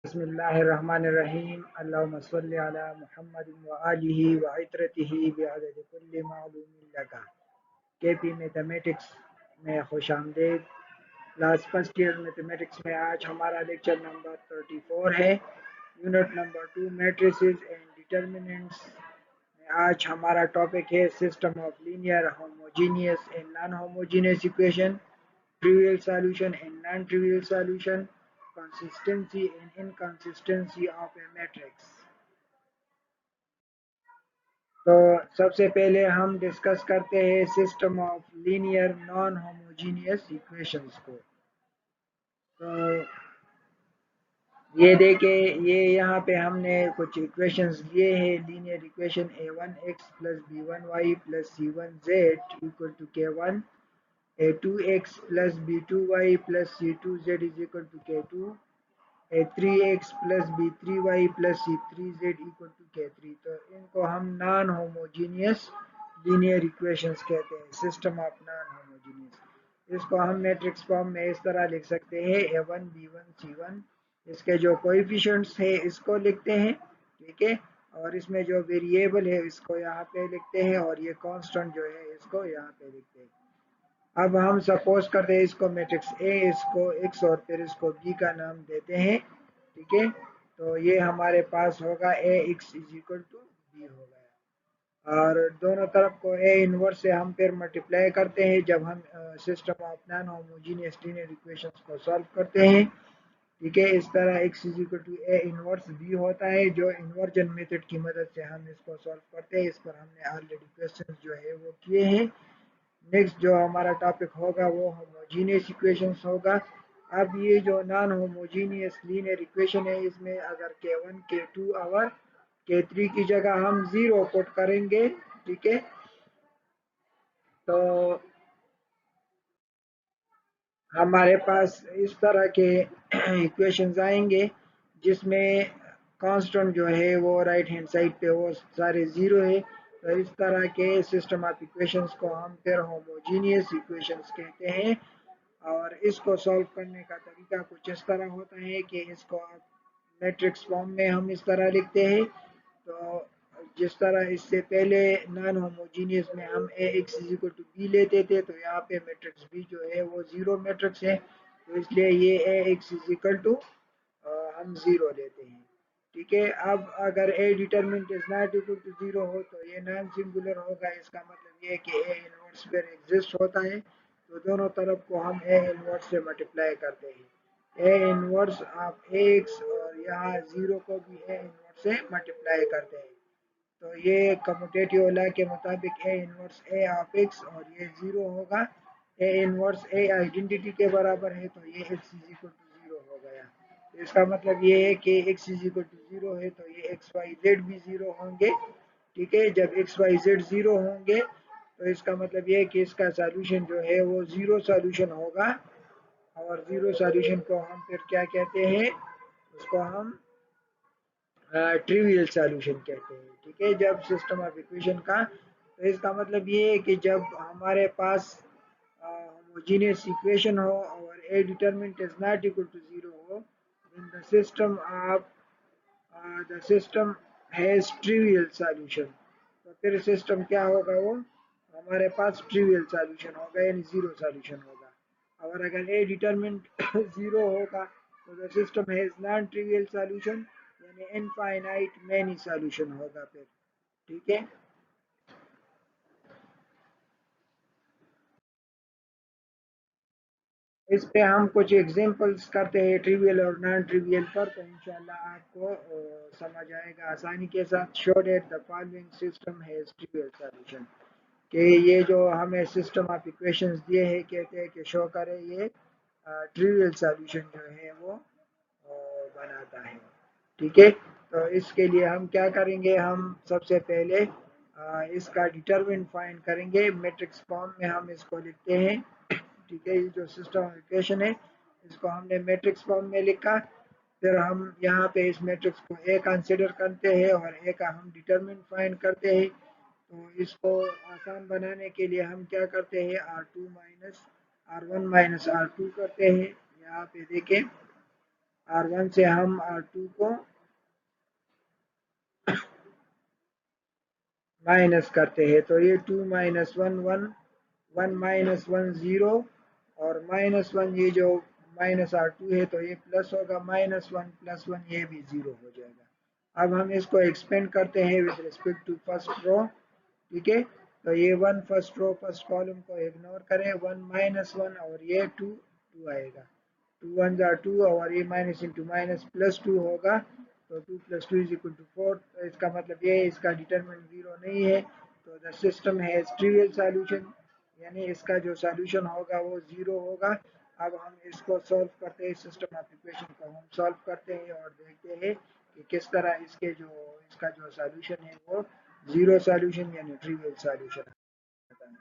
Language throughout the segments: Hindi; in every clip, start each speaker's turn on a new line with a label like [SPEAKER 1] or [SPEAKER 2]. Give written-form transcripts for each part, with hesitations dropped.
[SPEAKER 1] बिस्मिल्लाहिर्रहमानिर्रहीम अल्लाहुम्मा सल्लि अला मुहम्मदिन व आलिहि व इतरतिहि बिअदद कुल्लि मालूमिन लका। केपी मैथमेटिक्स में खुशामदीद। क्लास फर्स्ट ईयर मैथमेटिक्स में आज हमारा लेक्चर नंबर 34 है। Unit number 2 matrices and determinants में आज हमारा टॉपिक है system of linear homogeneous and non homogeneous equation, trivial solution and non-trivial solution, consistency and inconsistency of a matrix। तो सबसे पहले हम डिस्कस करते हैं system of linear non homogeneous equations को। तो ये देखे, ये यहाँ पे हमने कुछ इक्वेशंस लिए हैं। Linear equation a1x plus b1y plus c1z equal to k1, a2x plus b2y plus c2z is equal to k2, a3x plus b3y plus c3z equal to k3। तो इनको हम नॉन होमोजीनियस लीनियर इक्वेशंस कहते हैं, सिस्टम ऑफ नॉन होमोजीनियस। इसको हम मैट्रिक्स फॉर्म में इस तरह लिख सकते हैं a1 b1 c1। इसके जो कोएफिशिएंट्स है इसको लिखते हैं, ठीक है, और इसमें जो वेरिएबल है इसको यहाँ पे लिखते हैं, और ये कांस्टेंट जो है इसको यहाँ पे लिखते हैं। अब हम सपोज करते हैं इसको मैट्रिक्स ए, इसको x और फिर इसको b का नाम देते हैं, ठीक है। तो ये हमारे पास होगा A X is equal to B हो गया, और दोनों तरफ को ए इनवर्स से हम फिर मल्टीप्लाई करते हैं जब हम system of non homogeneous linear equations को सॉल्व करते हैं, ठीक है। इस तरह x is equal to A inverse b होता है, जो इन्वर्जन मेथड की मदद से हम इसको सॉल्व करते हैं। इस पर हमने ऑलरेडी क्वेश्चन जो है वो किए हैं। नेक्स्ट जो हमारा टॉपिक होगा वो होमोजीनियस इक्वेशंस होगा। अब ये जो नॉन होमोजीनियस लीनियर इक्वेशन है, इसमें अगर k1 k2 और k3 की जगह हम 0 पुट करेंगे, ठीक है, तो हमारे पास इस तरह के इक्वेशंस आएंगे जिसमें कांस्टेंट जो है वो राइट हैंड साइड पे वो सारे 0 है। तो इस तरह के सिस्टम ऑफ इक्वेशंस को हम फिर होमोजीनियस इक्वेशंस कहते हैं। और इसको सॉल्व करने का तरीका कुछ इस तरह होता है कि इसको मैट्रिक्स फॉर्म में हम इस तरह लिखते हैं। तो जिस तरह इससे पहले नॉन होमोजीनियस में हम A X is equal to B लेते थे, तो यहाँ पे मैट्रिक्स बी जो है वो 0 मैट्रिक्स है, तो इसलिए ये A X is equal to हम 0 लेते हैं, ठीक है। अब अगर A determinant is not equal to 0 हो तो ये नॉन सिंगुलर होगा। इसका मतलब ये है कि ए इनवर्स फिर एग्जिस्ट होता है, तो दोनों तरफ को हम ए इनवर्स से मल्टीप्लाई करते हैं। ए इनवर्स ऑफ एक्स और यहाँ 0 को भी ए इनवर्स से मल्टीप्लाई करते हैं। तो ये कम्यूटेटिव लॉ के मुताबिक A inverse A of x और ये 0 होगा। ए इनवर्स ए आइडेंटिटी के बराबर है, तो ये एक्स इज इक्वल टू 0 हो गया। तो इसका मतलब ये है कि एक्स इज इक्वल टू 0 है, तो ये एक्स वाई जेड भी 0 होंगे, ठीक है। जब एक्स वाई जेड 0 होंगे तो इसका मतलब ये है कि इसका सॉल्यूशन जो है वो 0 सॉल्यूशन होगा, और 0 सॉल्यूशन को हम फिर क्या कहते हैं, उसको हम ट्रिवियल सॉल्यूशन कहते हैं, ठीक है, जब सिस्टम ऑफ इक्वेशन का। तो इसका मतलब ये है कि जब हमारे पास होमोजीनियस इक्वेशन हो और A determinant is not equal to 0 हो, then the system has trivial solution. तो फिर सिस्टम क्या होगा, वो हमारे पास ट्रिवियल सॉल्यूशन होगा, यानी 0 सॉल्यूशन होगा। और अगर ए डिटरमिनेंट 0 होगा तो the system has non trivial solution, यानी इनफाइनाइट मैनी सॉल्यूशन होगा फिर, ठीक है। इस पे हम कुछ एग्जांपल्स करते हैं ट्रिवियल और नॉन ट्रिवियल पर, तो इंशाल्लाह आपको समझ आएगा आसानी के साथ। Show that the following system has trivial solution, कि ये जो हमें सिस्टम ऑफ इक्वेशंस दिए हैं, कहते हैं कि शो करें ये ट्रिवियल सॉल्यूशन जो है वो बनाता है, ठीक है। तो इसके लिए हम क्या करेंगे, हम सबसे पहले इसका डिटरमिनेंट फाइंड करेंगे। मैट्रिक्स फॉर्म में हम इसको लिखते हैं, ठीक है। ये जो सिस्टम ऑफ इक्वेशन है इसको हमने मैट्रिक्स फॉर्म में लिखा, फिर हम यहाँ पे इस मैट्रिक्स को ए कंसिडर करते हैं और ए का हम डिटरमिनेंट फाइंड करते हैं। तो इसको आसान बनाने के लिए हम क्या करते हैं, R2 minus R1 minus R2 करते हैं। यहाँ पे देखें, R1 से हम R2 को माइनस करते हैं, तो ये 2 माइनस 1 1, 1 माइनस 1 0, और माइनस 1 ये जो माइनस R2 है तो ये प्लस होगा, माइनस 1 प्लस 1 ये भी 0 हो जाएगा। अब हम इसको एक्सपेंड करते हैं with respect to first row, ठीक है। तो ये 1 फर्स्ट रो फर्स्ट कॉलम को इग्नोर करें, 1 माइनस 1 और ये 2 2 आएगा, 2 1 जार 2 और ये माइनस इंटू माइनस प्लस 2 होगा, तो 2 प्लस 2 इज इक्वल टू 4। तो इसका मतलब ये इसका डिटरमिनेंट 0 नहीं है, तो the system has trivial solution, यानी इसका जो सॉल्यूशन होगा वो 0 होगा। अब हम इसको सॉल्व करते हैं, सिस्टम ऑफ इक्वेशन को हम सॉल्व करते हैं और देखते हैं कि किस तरह इसका जो सॉल्यूशन है वो 0 सॉल्यूशन यानी ट्रिवियल सॉल्यूशन आता है।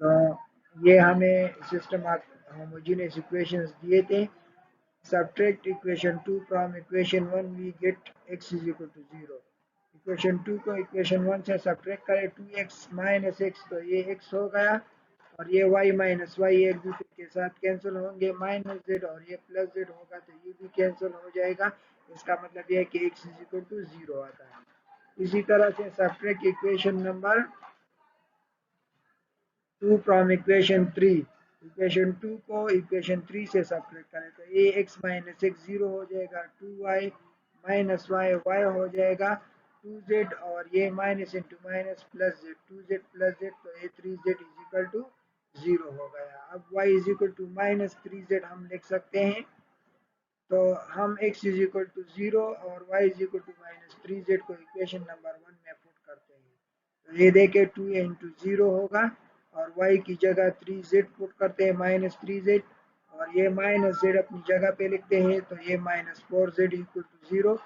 [SPEAKER 1] तो ये हमें सिस्टम ऑफ होमोजेनियस इक्वेशंस दिए थे। Subtract equation 2 from equation 1, we get x is equal to 0। Equation 2 को इक्वेशन 1 से सब्ट्रैक्ट करें, 2x माइनस एक्स, तो ये x हो गया, और ये y माइनस वाई एक दूसरे के साथ कैंसिल होंगे, माइनस जेड और ये प्लस जेड होगा तो ये भी कैंसिल हो जाएगा। इसका मतलब ये है कि x इज इक्वल टू 0 आता है। इसी तरह से subtract equation number 2 from equation 3, equation 2 को इक्वेशन 3 से सब्ट्रैक्ट करें तो ये x माइनस एक्स 0 हो जाएगा, 2y माइनस वाई वाई हो जाएगा, 2z और ये minus into minus plus Z, 2z plus Z, तो ये 3z इज इक्वल टू 0 हो गया। अब y is equal to minus 3z हम लिख सकते हैं, तो हम x इज इक्वल टू 0 और y is equal to minus 3z को इक्वेशन नंबर 1 में पुट करते हैं, तो ये देखे 2 इंटू 0 होगा, और y की जगह 3z पुट करते हैं, माइनस 3z, और ये माइनस z अपनी जगह पे लिखते हैं, तो ये माइनस 4z इक्वल टू 0।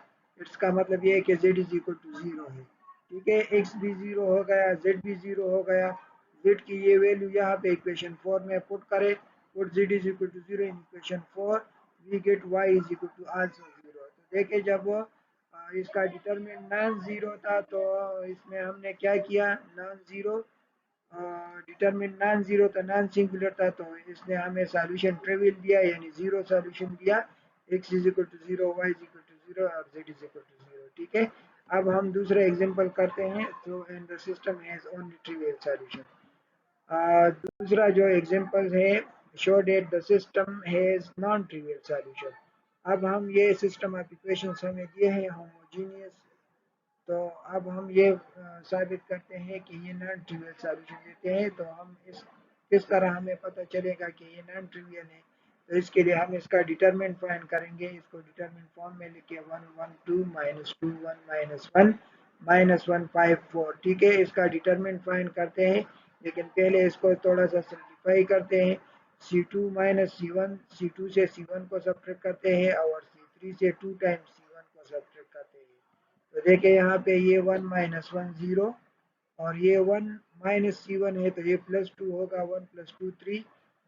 [SPEAKER 1] इसका मतलब ये है कि z इज इक्वल टू 0 है, ठीक है। x भी 0 हो गया, z भी 0 हो गया, z की ये वैल्यू यहाँ पे इक्वेशन 4 में पुट करें, put z is equal to 0 in equation 4, we get y is equal to also 0। तो देखिए जब इसका डिटरमिनेंट नॉन जीरो था तो इसमें हमने क्या किया, non zero determinant non zero था, नॉन सिंगुलर था, तो इसने हमें सॉल्यूशन ट्रिवियल दिया यानी जीरो सॉल्यूशन दिया, x is equal to 0, y is equal to 0 और z इज इक्वल टू 0, ठीक है। अब हम दूसरा एग्जांपल करते हैं, तो and the system has only trivial solution. दूसरा जो एग्जांपल है, show that the system has non trivial solution. अब हम ये सिस्टम ऑफ इक्वेशंस हमें दिए हैं होमोजेनियस, तो अब हम ये साबित करते हैं कि ये नॉन ट्रिवियल सॉल्यूशन देते हैं, तो हम इस किस तरह हमें पता चलेगा कि ये नॉन ट्रिवियल है, तो इसके लिए हम इसका डिटरमिनेंट फाइंड करेंगे। इसको डिटरमिनेंट फॉर्म में लिखिए 1 1 2 माइनस 2 1 माइनस 1 माइनस 1 5 4, ठीक है। इसका डिटरमिनेंट फाइंड करते हैं, लेकिन पहले इसको थोड़ा सा सिंप्लीफाई करते हैं। C2 माइनस C1, C2 से C1 को सब्ट्रैक्ट करते हैं और C3 से 2 टाइम्स C1 को सब्ट्रैक्ट करते हैं, तो देखिए यहाँ पे ये 1 माइनस 1 0, और ये 1 माइनस C1 है तो ये प्लस 2 होगा, 1 प्लस 2 3,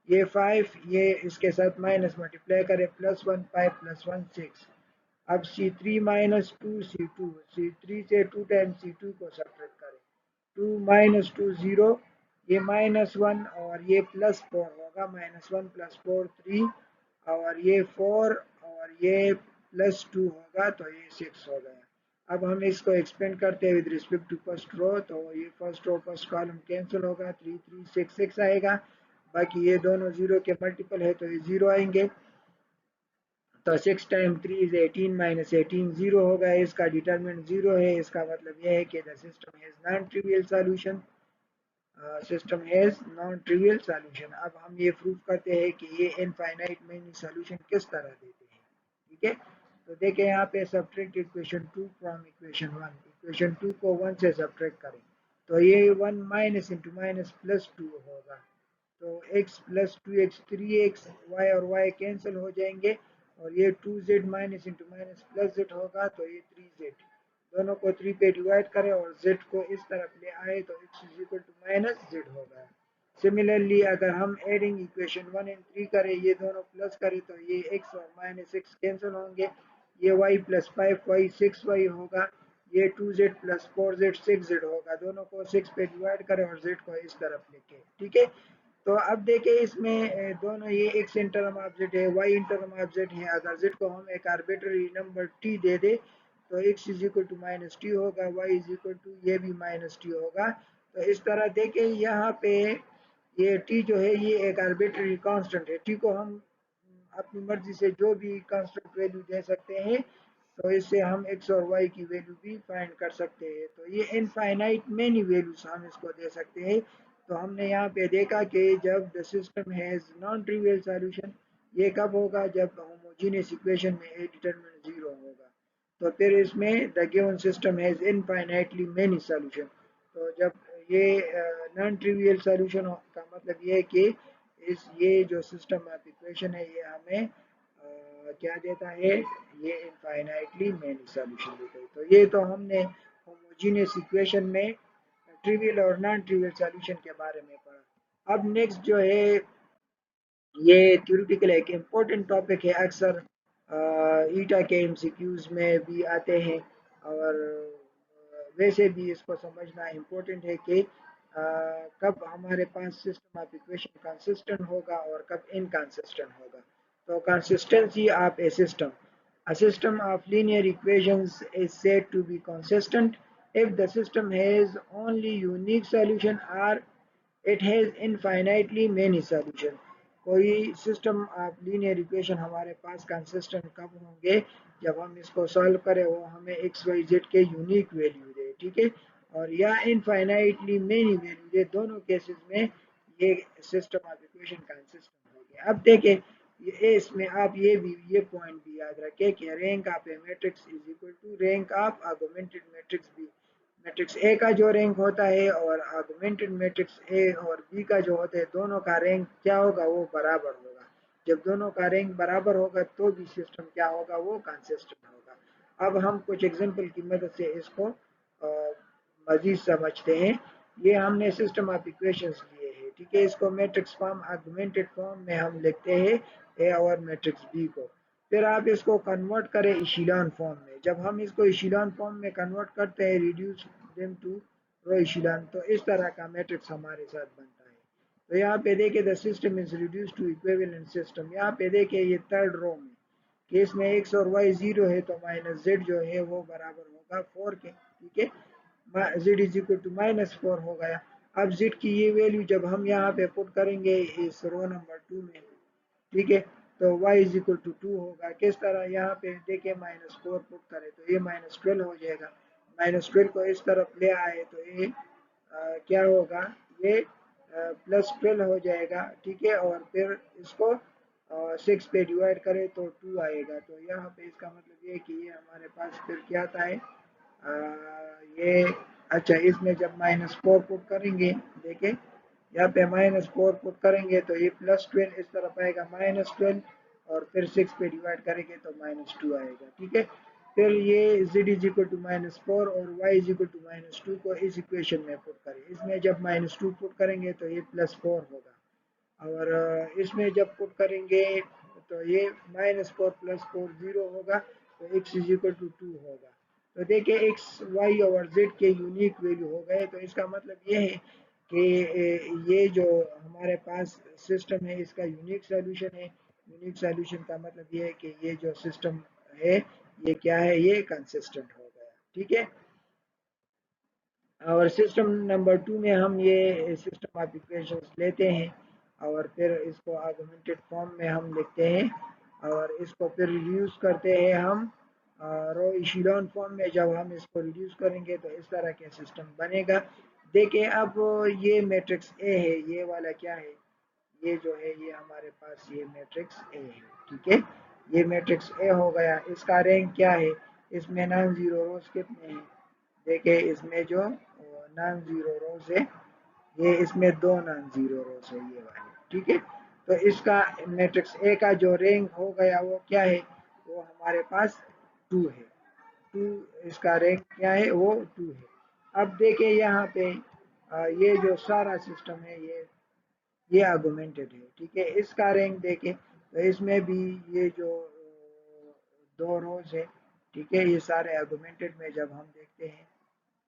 [SPEAKER 1] ये 5, ये इसके साथ माइनस मल्टीप्लाई करें, प्लस 1 5 प्लस 1 6। अब C3 माइनस 2 C2, C3 से 2 टाइम C2 को सब्ट्रैक्ट करें, 2 माइनस 2 0, ये माइनस 1 और ये प्लस 4 होगा, माइनस 1 प्लस 4 3, और ये 4 और ये प्लस 2 होगा, तो ये 6 हो गया। अब हम इसको एक्सपेंड करते हैं with respect to first row, तो ये first row first column cancel होगा, 3 3 6 6 आएगा, बाकी ये दोनों जीरो के मल्टीपल है तो ये जीरो आएंगे, तो 6 टाइम 3 इज 18 माइनस 18 जीरो होगा, इसका डिटरमिनेंट जीरो है। इसका मतलब यह है कि the system has non trivial solution, system has non trivial solution. अब हम ये प्रूव करते हैं कि ये इनफाइनाइट मेनी सॉल्यूशन किस तरह देते हैं, ठीक है। तो देखें यहाँ पे subtract equation 2 from equation 1, equation 2 को 1 से सब्ट्रैक्ट करें, तो ये 1 माइनस इंटू माइनस प्लस 2 होगा, तो x plus 2x 3x, y और y कैंसिल हो जाएंगे, और ये 2z minus into minus plus z होगा, तो ये 3z, दोनों को 3 पे डिवाइड करें और z को इस तरफ ले आए तो x is equal to minus z होगा। सिमिलरली अगर हम एडिंग इक्वेशन 1 एंड 3 करें, ये दोनों प्लस करें तो ये x और माइनस x कैंसिल होंगे, ये y प्लस 5y 6y होगा, ये 2z प्लस 4z 6z होगा, दोनों को 6 पे डिवाइड करें और z को इस तरफ लेके, ठीक है। तो अब देखिए इसमें दोनों ये x इंटरम ऑब्जेक्ट है, y इंटरम ऑब्जेक्ट है। अगर z को हम एक आर्बिट्ररी नंबर t दे दे तो x is equal to minus T होगा, y इज इक्वल टू ये भी माइनस टी होगा। तो इस तरह देखिए यहाँ पे ये t जो है ये एक आर्बिट्ररी कांस्टेंट है। t को हम अपनी मर्जी से जो भी कांस्टेंट वैल्यू दे सकते हैं, तो इससे हम x और y की वैल्यू भी फाइंड कर सकते हैं। तो ये इनफाइनाइट मेनी वैल्यूज हम इसको दे सकते हैं। तो हमने यहाँ पे देखा कि जब the system has non trivial solution, ये कब होगा, जब होमोजेनियस इक्वेशन में ए डिटरमिनेंट जीरो होगा। तो फिर इसमें the given system has infinitely many solution. तो जब ये नॉन ट्रिवियल सॉल्यूशन का मतलब ये है कि इस ये जो सिस्टम ऑफ इक्वेशन है ये हमें क्या देता है, ये इनफाइनाइटली मेनी सॉल्यूशन देता है। तो ये तो हमने होमोजेनियस इक्वेशन में ट्रिवियल और नॉन ट्रिवियल सॉल्यूशन के बारे में पढ़ा। अब नेक्स्ट जो है ये थ्योरेटिकल एक इम्पोर्टेंट टॉपिक है, अक्सर ईटा के एमसीक्यूज में भी आते हैं। और वैसे भी इसको समझना इम्पोर्टेंट है कि कब हमारे पास सिस्टम ऑफ इक्वेशन कंसिस्टेंट होगा और कब इनकंसिस्टेंट होगा। तो consistency of A system, a system of linear equations is said to be consistent if the system has only unique solution or it has infinitely many solution। कोई सिस्टम ऑफ लीनियर इक्वेशन हमारे पास कंसिस्टेंट कब होंगे, जब हम इसको सॉल्व करें वो हमें एक्स वाई जेड के यूनिक वैल्यू दे, ठीक है, और या इनफाइनाइटली मेनी वैल्यू दे। दोनों केसेस में ये सिस्टम ऑफ इक्वेशन कंसिस्टेंट हो गया। अब देखें ये इसमें आप ये पॉइंट भी याद रखें कि rank of A matrix is equal to rank of augmented matrix B. Matrix A का जो रैंक होता है और आर्गुमेंटेड मैट्रिक्स ए और बी का जो होता है, दोनों का रैंक क्या होगा, वो बराबर होगा। जब दोनों का रैंक बराबर होगा तो भी सिस्टम क्या होगा, वो कंसिस्टेंट होगा। अब हम कुछ एग्जांपल की मदद से इसको मजीद समझते हैं। ये हमने सिस्टम ऑफ इक्वेशंस लिए हैं, ठीक है। इसको मैट्रिक्स फॉर्म आर्गुमेंटेड फॉर्म में हम लिखते हैं ए और मैट्रिक्स बी को। फिर आप इसको कन्वर्ट करें इशीलॉन फॉर्म में। जब हम इसको इशीलॉन फॉर्म में कन्वर्ट करते हैं, रिड्यूस देम टू रो इशीलॉन, तो इस तरह का मैट्रिक्स हमारे साथ बनता है। तो यहाँ पे देखिए the system is reduce to equivalent system. यहाँ पे देखिए ये थर्ड रो में केस में एक्स और वाई जीरो है, तो माइनस जेड जो है वो बराबर होगा 4 के, ठीक है। z is equal to minus 4 हो गया। अब z की ये वैल्यू जब हम यहाँ पे पुट करेंगे इस रो नंबर 2 में, ठीक है, तो y इज इक्वल टू 2 होगा। किस तरह, यहाँ पे देखिए माइनस 4 पुट करें तो ये माइनस 12 हो जाएगा। माइनस 12 को इस तरफ ले आए तो ये क्या होगा, ये प्लस 12 हो जाएगा, ठीक है। और फिर इसको 6 पे डिवाइड करें तो 2 आएगा। तो यहाँ पे इसका मतलब ये कि ये हमारे पास फिर क्या आता है, ये अच्छा, इसमें जब माइनस 4 पुट करेंगे, देखें यहाँ पे माइनस 4 पुट करेंगे तो ये प्लस 12 इस तरफ आएगा माइनस 12, और फिर 6 पे डिवाइड करेंगे तो माइनस 2 आएगा, ठीक है। फिर ये z is equal to minus 4 और y is equal to minus 2 को इस इक्वेशन में पुट करें। इसमें जब माइनस 2 पुट करेंगे तो ये प्लस 4 होगा, और इसमें जब पुट करेंगे तो ये माइनस 4 प्लस 4 0 होगा, तो x इज इक्वल टू 2 होगा। तो देखिए x y और z के यूनिक वैल्यू हो गए। तो इसका मतलब ये है कि ये जो हमारे पास सिस्टम है इसका यूनिक सॉल्यूशन है। यूनिक सॉल्यूशन का मतलब ये है कि ये जो सिस्टम है ये क्या है, ये कंसिस्टेंट हो गया, ठीक है। और सिस्टम नंबर 2 में हम ये सिस्टम ऑफ इक्वेशंस लेते हैं और फिर इसको आर्गुमेंटेड फॉर्म में हम लिखते हैं और इसको फिर रिड्यूस करते हैं हम रो इशीलॉन फॉर्म में। जब हम इसको रिड्यूस करेंगे तो इस तरह के सिस्टम बनेगा। देखिए अब ये मैट्रिक्स ए है, ये वाला क्या है, ये जो है ये हमारे पास ये मैट्रिक्स ए है, ठीक है। ये मैट्रिक्स ए हो गया। इसका रैंक क्या है, इसमें नॉन जीरो रोज कितने हैं, देखिए इसमें जो नॉन जीरो रोज है, ये इसमें दो नॉन जीरो रोज है ये वाले, ठीक है। तो इसका मैट्रिक्स ए का जो रैंक हो गया वो क्या है, वो हमारे पास 2 है। 2 इसका रैंक क्या है, वो 2 है। अब देखिए यहाँ पे ये जो सारा सिस्टम है ये आर्गुमेंटेड है, ठीक है। इसका रैंक देखें तो इसमें भी ये जो दो रोज है, ठीक है, ये सारे आर्गुमेंटेड में जब हम देखते हैं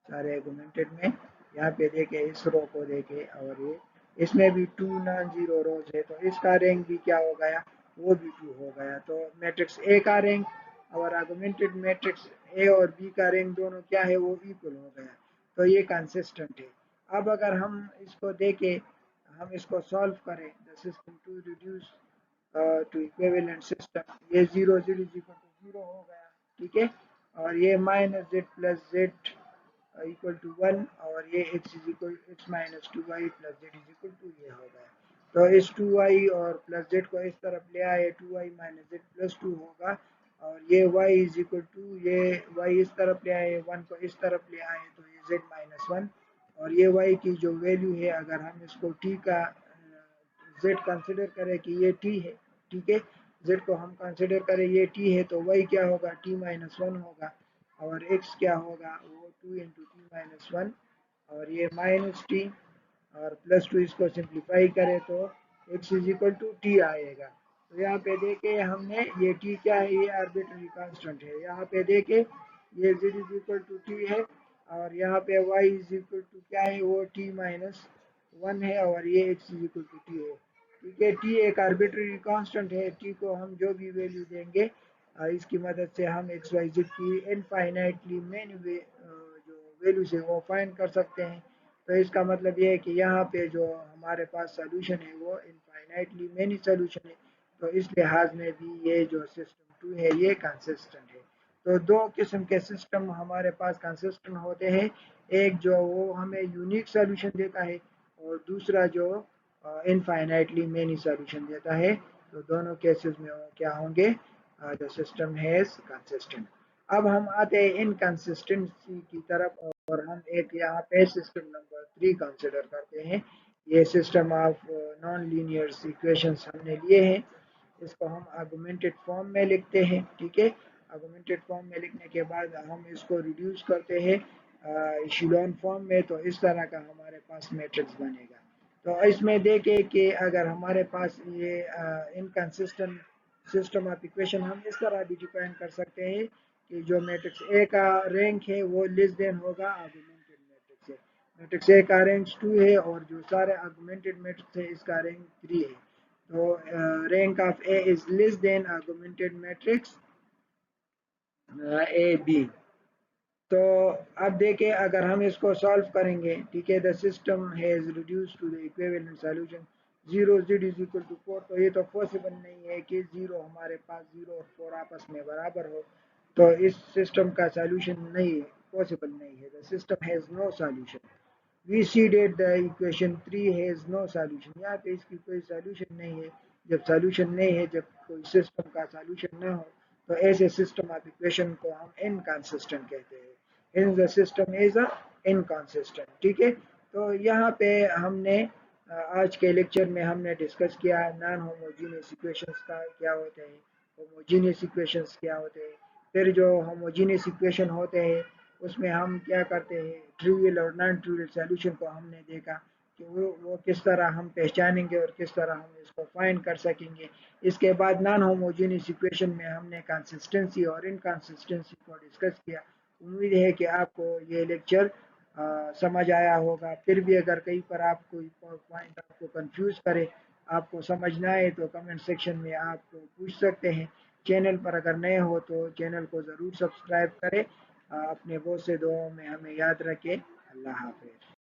[SPEAKER 1] सारे आर्गुमेंटेड में, यहाँ पे देखें इस रो को देखें और ये इसमें भी 2 नॉन जीरो रोज है, तो इसका रैंक भी क्या हो गया, वो भी 2 हो गया। तो मैट्रिक्स ए का रैंक और आर्गुमेंटेड मैट्रिक्स ए और बी का रैंक दोनों क्या है, वो इक्वल हो गया। तो ये कंसिस्टेंट है। अब अगर हम इसको देखें, हम इसको सॉल्व करें, the system to reduce to equivalent system, ये zero Z is equal to zero हो गया, ठीक है। और ये minus z plus z equal to one, और ये x is equal x minus two y plus z is equal to, ये हो गया। तो इस टू वाई और प्लस जेड को इस तरफ ले आए, two y minus z plus two होगा, और ये वाई इज इक्वल टू, ये वाई इस तरफ ले आए, वन को इस तरफ ले आए, तो ये जेड माइनस वन। और ये वाई की जो वैल्यू है, अगर हम इसको टी का जेड कंसिडर करें कि ये टी है, ठीक है, जेड को हम कंसिडर करें ये टी है, तो वाई क्या होगा, टी माइनस वन होगा, और एक्स क्या होगा, वो two into T minus one, और ये माइनस टी और प्लस टू, इसको सिंप्लीफाई करें तो X is equal to T आएगा। तो यहाँ पे देखे हमने, ये टी क्या है, ये आर्बिट्ररी कांस्टेंट है। यहाँ पे देखे ये Z is equal to T है, और यहाँ पे वाई इज इक्वल टू क्या है, वो टी माइनस वन है, और ये x is equal to T है, ठीक है। टी एक आर्बिट्ररी कांस्टेंट है, टी को हम जो भी वैल्यू देंगे, इसकी मदद से हम एक्स वाई जेड की इनफाइनाइटली मेनी जो वैल्यूज है वो फाइंड कर सकते हैं। तो इसका मतलब ये है कि यहाँ पे जो हमारे पास सोल्यूशन है वो इनफाइनाइटली मेनी सोल्यूशन है। तो इस लिहाज में भी ये जो सिस्टम टू है ये कंसिस्टेंट है। तो दो किस्म के सिस्टम हमारे पास कंसिस्टेंट होते हैं, एक जो वो हमें यूनिक सोल्यूशन देता है, और दूसरा जो इनफाइनाइटली मेनी सोल्यूशन देता है। तो दोनों केसेस में वो क्या होंगे, द सिस्टम हैज कंसिस्टेंट। अब हम आते हैं इनकंसिस्टेंसी की तरफ, और हम एक यहाँ पे सिस्टम नंबर 3 कंसिडर करते हैं। ये system of non linear equations हमने लिए हैं, इसको हम आर्गुमेंटेड फॉर्म में लिखते हैं, ठीक है। आर्गुमेंटेड फॉर्म में लिखने के बाद हम इसको रिड्यूस करते हैं इशेलॉन फॉर्म में, तो इस तरह का हमारे पास मैट्रिक्स बनेगा। तो इसमें देखें कि अगर हमारे पास ये इनकंसिस्टेंट सिस्टम ऑफ इक्वेशन, हम इस तरह भी डिफाइन कर सकते हैं कि जो मैट्रिक्स ए का रैंक है वो लेस देन होगा आर्गुमेंटेड मैट्रिक्स है। मैट्रिक्स ए का रैंक 2 है, और जो सारे आर्गुमेंटेड मैट्रिक्स है इसका रैंक 3 है। तो rank of A is less than augmented matrix A B. तो अब देखें, अगर हम इसको सॉल्व करेंगे, ठीक है, the system has reduce to the equivalent solution zero Z is equal to four. तो ये तो पॉसिबल नहीं है कि जीरो हमारे पास जीरो और फोर आपस में बराबर हो, तो इस सिस्टम का सॉल्यूशन नहीं है, पॉसिबल नहीं है। The system has no solution. We see that the equation 3 has no solution. यहाँ पे इसकी कोई सॉल्यूशन नहीं है। जब सॉल्यूशन नहीं है, जब कोई सिस्टम का सॉल्यूशन ना हो, तो ऐसे सिस्टम ऑफ इक्वेशन को हम इनकंसिस्टेंट कहते हैं। In the system is inconsistent, ठीक है। तो यहाँ पे हमने आज के लेक्चर में हमने डिस्कस किया नॉन होमोजीनियस इक्वेशंस का क्या होते हैं, होमोजीनियस इक्वेशंस क्या होते हैं। फिर जो होमोजीनियस इक्वेशन होते हैं उसमें हम क्या करते हैं, ट्रिवियल और नॉन ट्रिवियल सॉल्यूशन को हमने देखा कि वो किस तरह हम पहचानेंगे और किस तरह हम इसको फाइंड कर सकेंगे। इसके बाद नॉन होमोजीनियस इक्वेशन में हमने कंसिस्टेंसी और इनकंसिस्टेंसी को डिस्कस किया। उम्मीद है कि आपको ये लेक्चर समझ आया होगा। फिर भी अगर कहीं पर आप कोई पॉइंट आपको कंफ्यूज करे, आपको समझ ना आए, तो कमेंट सेक्शन में आप पूछ सकते हैं। चैनल पर अगर नए हो तो चैनल को ज़रूर सब्सक्राइब करें। अपने बहुत से दुआओं में हमें याद रखें। अल्लाह हाफिज़।